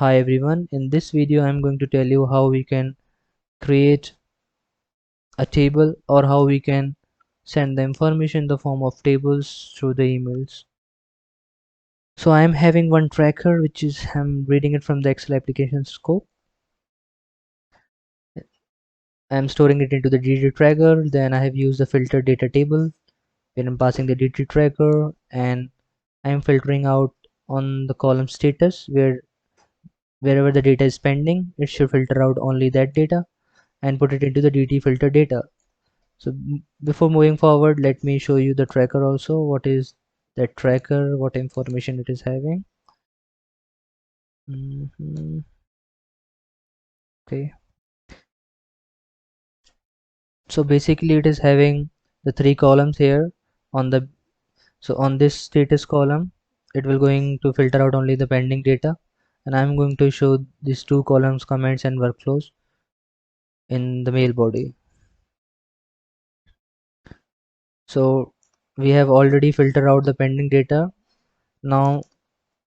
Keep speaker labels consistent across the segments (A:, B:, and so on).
A: Hi everyone, in this video I'm going to tell you how we can create a table or how we can send the information in the form of tables through the emails. So I'm having one tracker which is I'm reading it from the Excel application scope. I'm storing it into the DT tracker, then I have used the filter data table where I'm passing the DT tracker and I'm filtering out on the column status wherever the data is pending, it should filter out only that data and put it into the DT filter data. So before moving forward, let me show you the tracker also. What is that tracker? What information it is having? Okay. So basically it is having the three columns here on the on this status column, it will going to filter out only the pending data, and I'm going to show these two columns comments and workflows in the mail body. So we have already filtered out the pending data. Now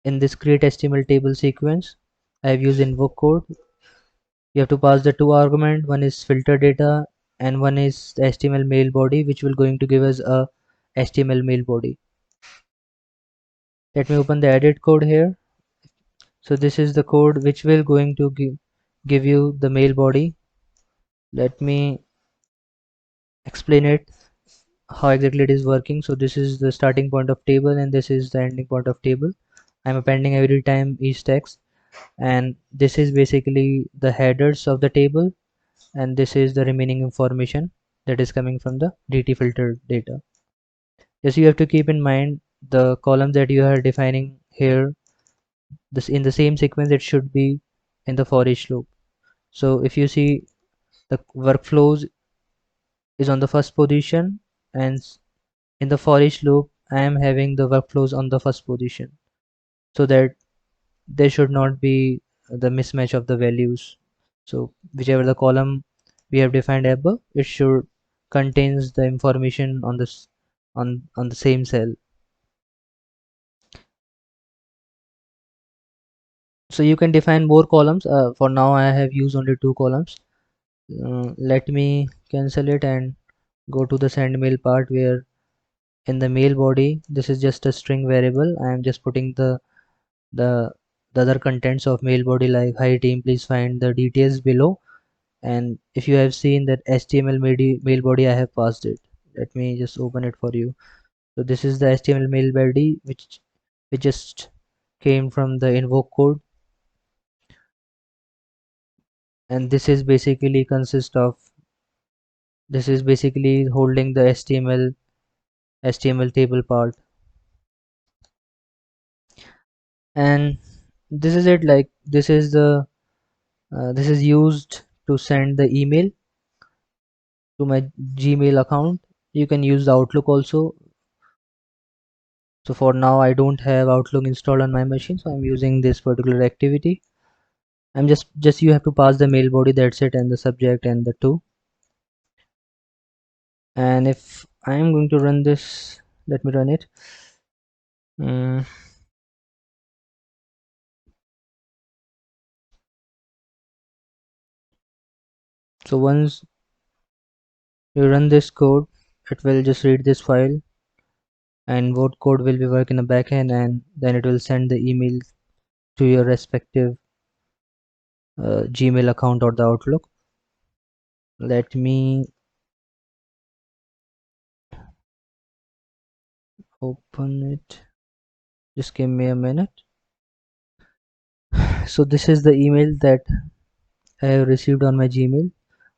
A: in this create HTML table sequence, I have used invoke code. You have to pass the two argument, one is filter data and one is the HTML mail body, which will going to give us a HTML mail body. Let me open the edit code here. So this is the code which will going to give you the mail body. Let me explain it how exactly it is working. So this is the starting point of table and this is the ending point of table. I'm appending every time each text, and this is basically the headers of the table, and this is the remaining information that is coming from the DT filtered data. Yes, you have to keep in mind the columns that you are defining here, this in the same sequence it should be in the for each loop. So if you see, the workflows is on the first position, and in the for each loop I am having the workflows on the first position, so that there should not be the mismatch of the values. So whichever the column we have defined above, it should contains the information on this on the same cell. So you can define more columns. For now I have used only two columns. Let me cancel it and go to the send mail part, where in the mail body this is just a string variable. I am just putting the the other contents of mail body, like hi team, please find the details below. And if you have seen that HTML mail body, I have passed it. Let me just open it for you. So this is the HTML mail body which just came from the invoke code, and this is basically consist of, this is basically holding the HTML table part. And this is it, like this is the this is used to send the email to my Gmail account. You can use the Outlook also. So for now I don't have Outlook installed on my machine, so I'm using this particular activity. I'm just you have to pass the mail body, that's it, and the subject and the two. And if I am going to run this, let me run it. Mm, so once you run this code, it will just read this file, and what code will be work in the backend, and then it will send the email to your respective Gmail account or the Outlook. Let me open it, just give me a minute. So this is the email that I have received on my Gmail.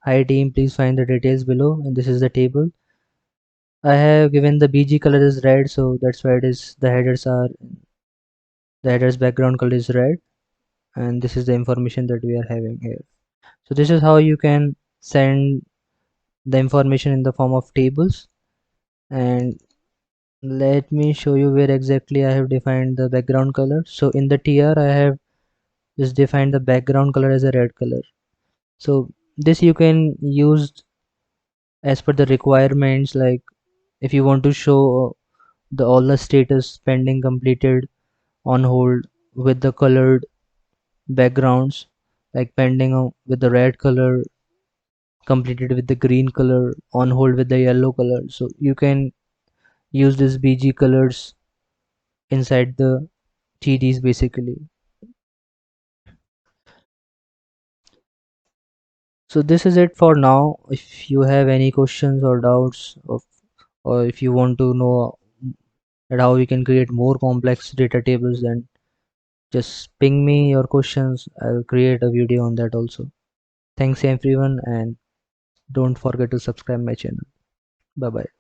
A: Hi team, please find the details below, and this is the table. I have given the BG color is red, so that's why it is the headers background color is red, and this is the information that we are having here. So this is how you can send the information in the form of tables. And let me show you where exactly I have defined the background color. So in the TR I have just defined the background color as a red color. So this you can use as per the requirements, like if you want to show the all the status pending, completed, on hold with the colored backgrounds, like pending with the red color, completed with the green color, on hold with the yellow color. So you can use this BG colors inside the TDs basically. So this is it for now. If you have any questions or doubts or if you want to know that how we can create more complex data tables, then just ping me your questions. I'll create a video on that also. Thanks everyone, and don't forget to subscribe my channel. Bye bye.